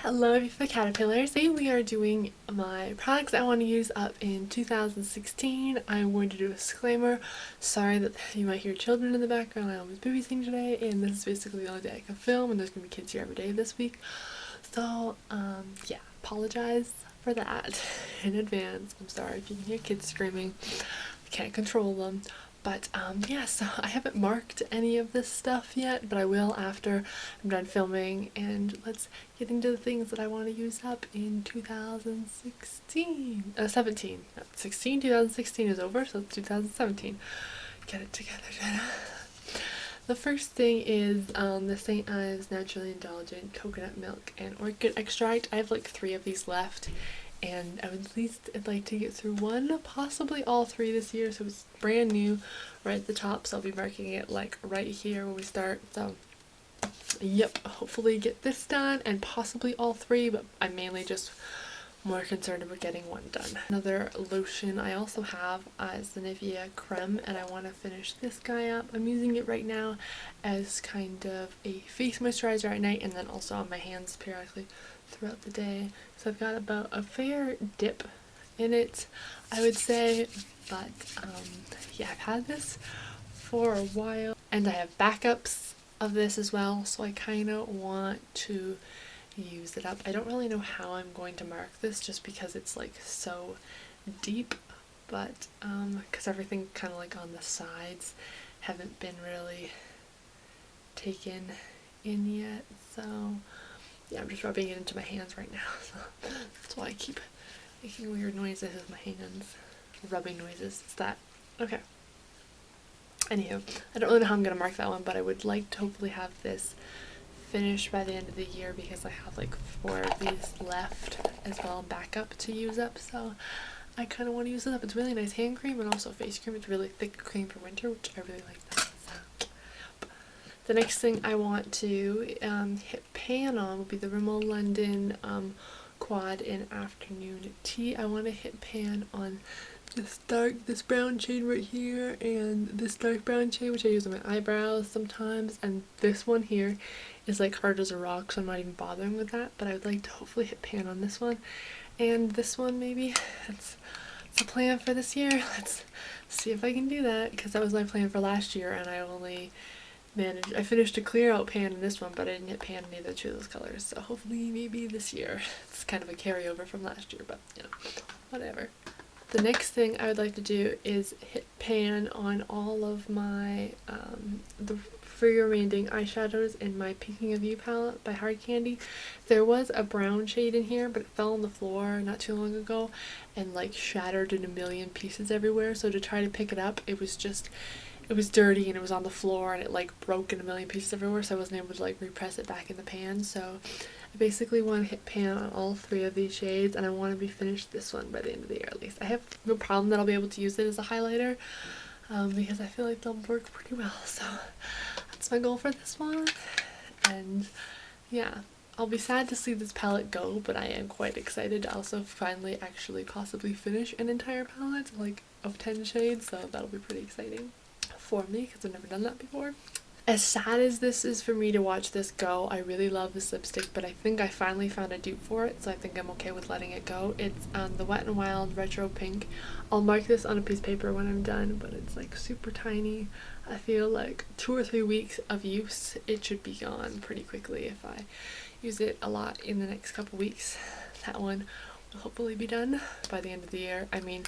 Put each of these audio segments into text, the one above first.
Hello beautiful caterpillars. Today we are doing my products I want to use up in 2016. I'm going to do a disclaimer. Sorry that you might hear children in the background. I was babysitting today and this is basically the only day I can film, and there's going to be kids here every day this week. So yeah, apologize for that in advance. I'm sorry if you can hear kids screaming. I can't control them. But yeah, so I haven't marked any of this stuff yet, but I will after I'm done filming, and let's get into the things that I want to use up in 2016. 17. No, 2016 is over, so it's 2017. Get it together, Jenna. The first thing is the St. Ives Naturally Indulgent Coconut Milk and Orchid Extract. I have like 3 of these left, and I would at least like to get through one, possibly all 3 this year, so it's brand new right at the top, so I'll be marking it like right here when we start. So yep, hopefully get this done and possibly all 3, but I'm mainly just more concerned about getting one done. Another lotion I also have is the Nivea Creme, and I want to finish this guy up. I'm using it right now as kind of a face moisturizer at night, and then also on my hands periodically throughout the day. So I've got about a fair dip in it, I would say, but yeah, I've had this for a while, and I have backups of this as well, so I kind of want to use it up. I don't really know how I'm going to mark this just because it's like so deep, but because everything kind of like on the sides haven't been really taken in yet, so yeah, I'm just rubbing it into my hands right now, so that's why I keep making weird noises with my hands. Rubbing noises, it's that. Okay. Anywho, I don't really know how I'm going to mark that one, but I would like to hopefully have this finished by the end of the year because I have like 4 of these left as well, backup to use up, so I kind of want to use it up. It's really nice hand cream and also face cream. It's really thick cream for winter, which I really like that. So the next thing I want to hit pan on will be the Rimmel London Quad in Afternoon Tea. I want to hit pan on this brown shade right here, and this dark brown shade, which I use on my eyebrows sometimes, and this one here is like hard as a rock, so I'm not even bothering with that, but I would like to hopefully hit pan on this one and this one maybe. That's the plan for this year. Let's see if I can do that, because that was my plan for last year, and I finished to clear out pan in this one, but I didn't hit pan in either 2 of those colors, so hopefully maybe this year. It's kind of a carryover from last year, but you know, whatever. The next thing I would like to do is hit pan on all of my the free remaining eyeshadows in my Peeking of You palette by Hard Candy. There was a brown shade in here, but it fell on the floor not too long ago and like shattered in a million pieces everywhere, so to try to pick it up, it was dirty and it was on the floor and it like broke in a million pieces everywhere, so I wasn't able to like repress it back in the pan. So I basically want to hit pan on all 3 of these shades, and I want to be finished this one by the end of the year at least. I have no problem that I'll be able to use it as a highlighter because I feel like they'll work pretty well, so that's my goal for this one. And yeah, I'll be sad to see this palette go, but I am quite excited to also finally actually possibly finish an entire palette like of 10 shades, so that'll be pretty exciting for me because I've never done that before. As sad as this is for me to watch this go, I really love this lipstick, but I think I finally found a dupe for it, so I think I'm okay with letting it go. It's the Wet n Wild Retro Pink. I'll mark this on a piece of paper when I'm done, but it's like super tiny. I feel like 2 or 3 weeks of use, it should be gone pretty quickly if I use it a lot in the next couple weeks. That one will hopefully be done by the end of the year. I mean,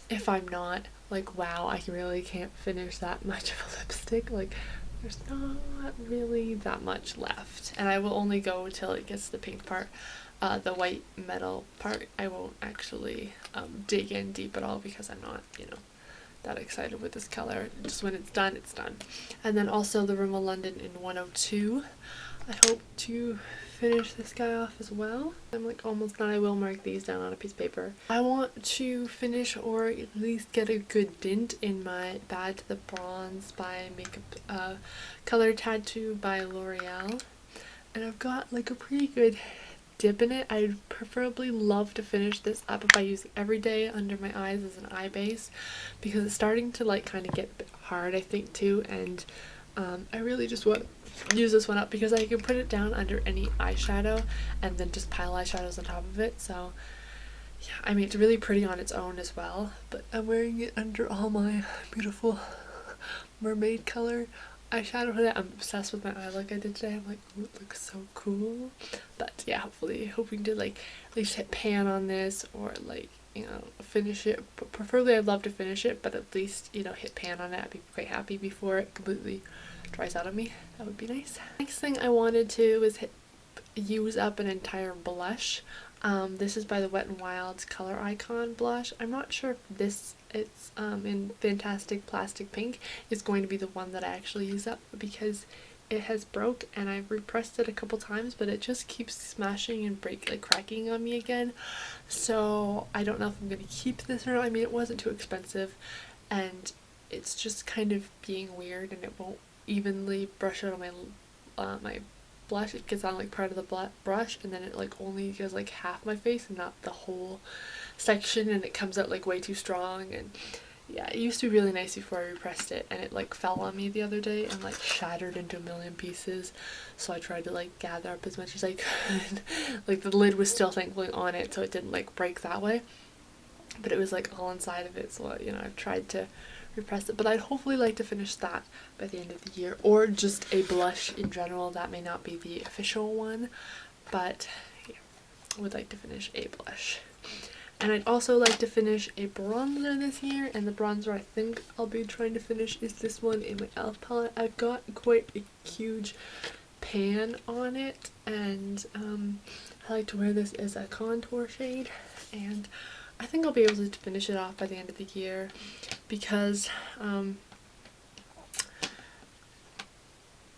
if I'm not, like, wow, I really can't finish that much of a lipstick, like, there's not really that much left, and I will only go till it gets to the pink part. The white metal part I won't actually dig in deep at all because I'm not, you know, that excited with this color. Just when it's done, it's done. And then also the Rimmel London in 102. I hope to finish this guy off as well. I'm like almost done. I will mark these down on a piece of paper. I want to finish or at least get a good dent in my Bad to the Bronze by Makeup Color Tattoo by L'Oreal. And I've got like a pretty good dip in it. I'd preferably love to finish this up if I use it every day under my eyes as an eye base, because it's starting to like kind of get a bit hard, I think, too, and I really just want to use this one up because I can put it down under any eyeshadow and then just pile eyeshadows on top of it. So yeah, I mean, it's really pretty on its own as well, but I'm wearing it under all my beautiful mermaid color eyeshadow today. I'm obsessed with my eye look I did today. I'm like, ooh, it looks so cool. But yeah, hopefully hoping to like at least hit pan on this, or like, you know, finish it. But preferably I'd love to finish it, but at least, you know, hit pan on it. I'd be quite happy before it completely dries out on me. That would be nice. Next thing I wanted to was use up an entire blush. This is by the Wet n Wild's Color Icon blush. I'm not sure if it's in Fantastic Plastic Pink is going to be the one that I actually use up, because it has broke and I've repressed it a couple times, but it just keeps smashing and cracking on me again. So I don't know if I'm going to keep this or not. I mean, it wasn't too expensive, and it's just kind of being weird, and it won't evenly brush out on my blush. It gets on like part of the brush, and then it like only goes like half my face and not the whole section, and it comes out like way too strong. And yeah, it used to be really nice before I repressed it, and it like fell on me the other day and like shattered into a million pieces. So I tried to like gather up as much as I could. Like the lid was still thankfully on it, so it didn't like break that way, but it was like all inside of it. So you know, I've tried to repress it, but I'd hopefully like to finish that by the end of the year, or just a blush in general. That may not be the official one, but yeah, I would like to finish a blush. And I'd also like to finish a bronzer this year, and the bronzer I think I'll be trying to finish is this one in my e.l.f. palette. I've got quite a huge pan on it, and I like to wear this as a contour shade, and I think I'll be able to finish it off by the end of the year, because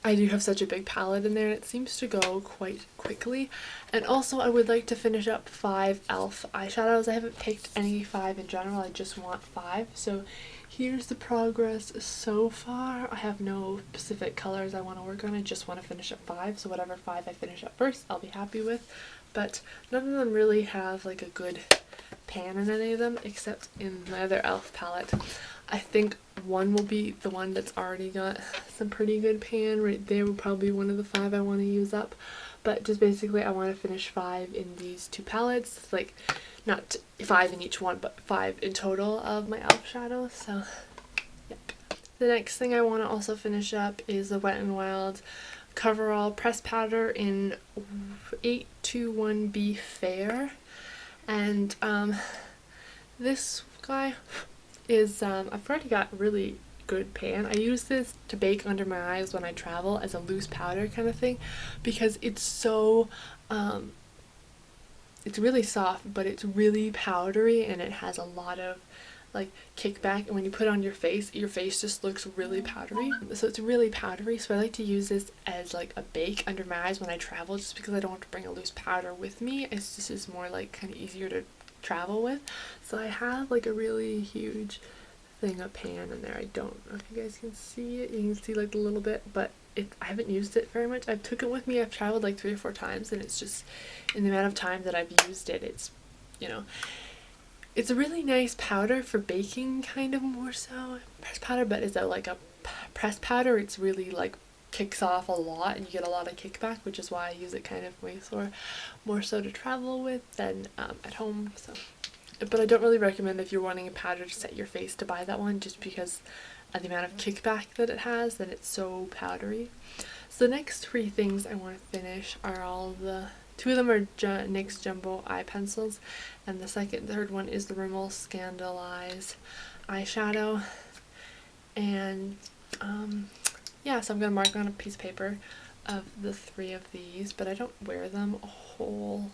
I do have such a big palette in there, and it seems to go quite quickly. And also I would like to finish up 5 e.l.f. eyeshadows. I haven't picked any 5 in general, I just want 5. So here's the progress so far. I have no specific colors I want to work on, I just want to finish up 5. So whatever 5 I finish up first, I'll be happy with. But none of them really have like a good pan in any of them, except in my other e.l.f. palette. I think one will be the one that's already got some pretty good pan. Right there will probably be one of the 5 I want to use up. But just basically I want to finish 5 in these 2 palettes. Like, not 5 in each one, but 5 in total of my e.l.f. shadows. So, yep. The next thing I want to also finish up is the Wet n Wild Coverall Press Powder in 821B Fair. And this guy is, I've already got really good pan. I use this to bake under my eyes when I travel as a loose powder kind of thing, because it's so, it's really soft, but it's really powdery, and it has a lot of like kickback, and when you put it on your face just looks really powdery. So it's really powdery, so I like to use this as like a bake under my eyes when I travel, just because I don't have to bring a loose powder with me. It's just is more like kind of easier to travel with. So I have like a really huge thing of pan in there. I don't know if you guys can see it. You can see like a little bit, but I haven't used it very much. I've took it with me. I've traveled like 3 or 4 times, and it's just, in the amount of time that I've used it, it's, you know, it's a really nice powder for baking, kind of more so pressed powder, but is that like a pressed powder? It's really like kicks off a lot, and you get a lot of kickback, which is why I use it kind of more so to travel with than at home. So, but I don't really recommend, if you're wanting a powder to set your face, to buy that one, just because of the amount of kickback that it has, that it's so powdery. So the next 3 things I want to finish are all the 2 of them are NYX Jumbo eye pencils, and the third one is the Rimmel Scandalize eyeshadow. And yeah, so I'm gonna mark on a piece of paper of the 3 of these, but I don't wear them a whole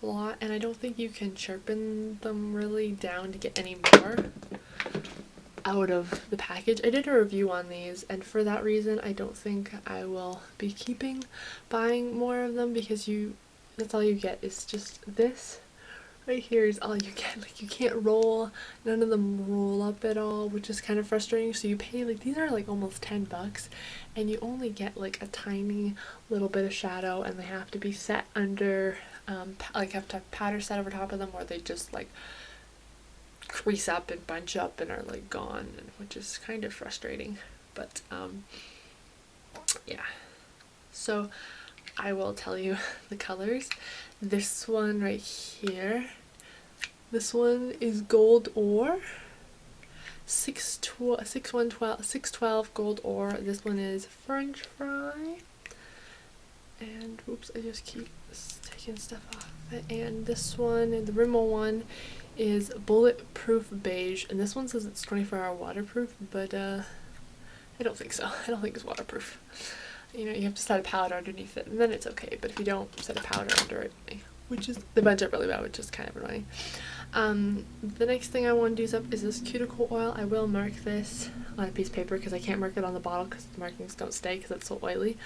lot, and I don't think you can sharpen them really down to get any more out of the package. I did a review on these, and for that reason I don't think I will be buying more of them, because that's all you get is just this right here is all you get. Like, you can't roll, none of them roll up at all, which is kind of frustrating. So you pay, like, these are like almost $10, and you only get like a tiny little bit of shadow, and they have to be set under, like have to have powder set over top of them, or they just like crease up and bunch up and are like gone, which is kind of frustrating. But yeah, so I will tell you the colors. This one right here, this one is gold ore, 612 gold ore. This one is French fry, and oops, I just keep taking stuff off it. And this one, the Rimmel one, is bulletproof beige, and this one says it's 24-hour waterproof, but I don't think so. I don't think it's waterproof. You know, you have to set a powder underneath it, and then it's okay. But if you don't set a powder under it, which is, they bunch up really bad, which is kind of annoying. The next thing I want to use up is this cuticle oil. I will mark this on a piece of paper because I can't mark it on the bottle because the markings don't stay because it's so oily.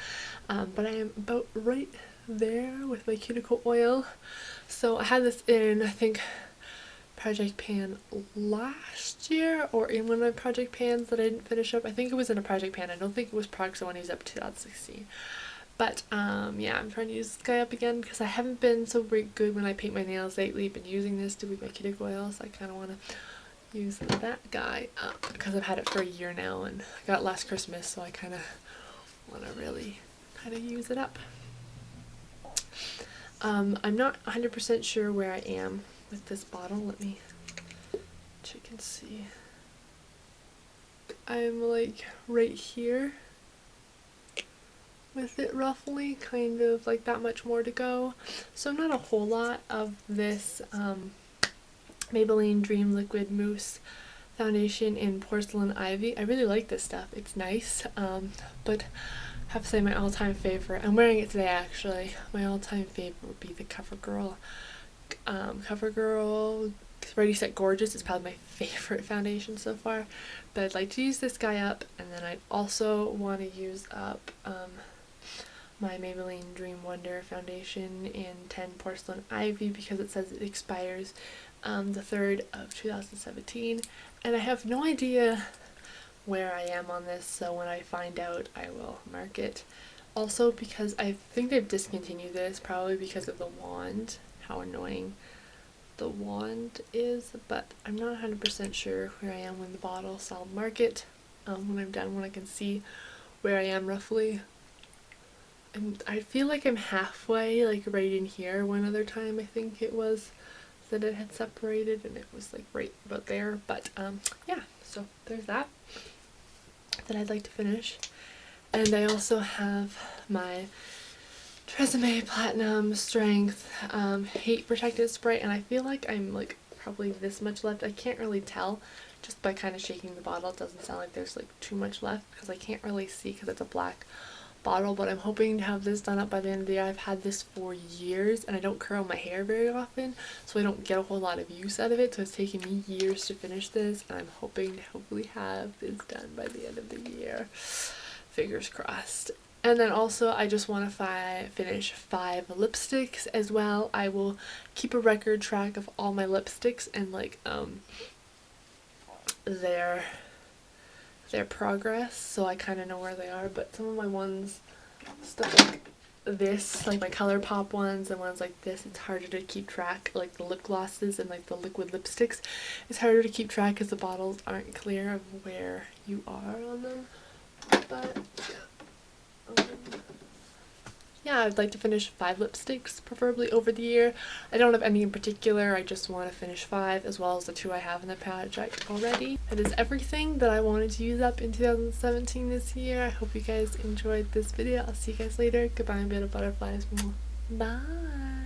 But I am about right there with my cuticle oil. So I had this in, I think, project pan last year, or in one of my project pans that I didn't finish up. I think it was in a project pan. I don't think it was products I want to use up 2016. But yeah, I'm trying to use this guy up again because I haven't been so good when I paint my nails lately. Been using this to with my cuticle oil, so I kind of want to use that guy up because I've had it for a year now and I got it last Christmas, so I kind of want to really kind of use it up. I'm not 100% sure where I am with this bottle. Let me check and see. I'm like right here with it roughly, kind of like that much more to go. So not a whole lot of this Maybelline Dream Liquid Mousse foundation in Porcelain Ivy. I really like this stuff. It's nice, but I have to say my all-time favorite, I'm wearing it today actually, my all-time favorite would be the CoverGirl Ready Set Gorgeous. Is probably my favorite foundation so far, but I'd like to use this guy up, and then I'd also want to use up my Maybelline Dream Wonder foundation in 10 Porcelain Ivy because it says it expires the 3rd of 2017, and I have no idea where I am on this, so when I find out I will mark it. Also because I think they've discontinued this, probably because of the wand, how annoying the wand is, but I'm not 100% sure where I am with the bottle, so I'll mark it when I'm done, when I can see where I am roughly. And I feel like I'm halfway, like right in here. One other time I think it was that it had separated and it was like right about there, but yeah, so there's that I'd like to finish. And I also have my Tresemme Platinum Strength Heat Protectant Spray, and I feel like I'm like probably this much left. I can't really tell just by kind of shaking the bottle. It doesn't sound like there's like too much left because I can't really see because it's a black bottle, but I'm hoping to have this done up by the end of the year. I've had this for years and I don't curl my hair very often, so I don't get a whole lot of use out of it, so it's taken me years to finish this, and I'm hoping to hopefully have this done by the end of the year. Fingers crossed. And then also I just want to finish 5 lipsticks as well. I will keep a record track of all my lipsticks and like their progress, so I kind of know where they are. But some of my ones, stuff like this, like my ColourPop ones and ones like this, it's harder to keep track. Like the lip glosses and like the liquid lipsticks, it's harder to keep track because the bottles aren't clear of where you are on them. But yeah, I'd like to finish 5 lipsticks, preferably over the year. I don't have any in particular, I just want to finish 5, as well as the 2 I have in the project already. That is everything that I wanted to use up in 2017 this year. I hope you guys enjoyed this video. I'll see you guys later. Goodbye, and bit of butterflies. Bye!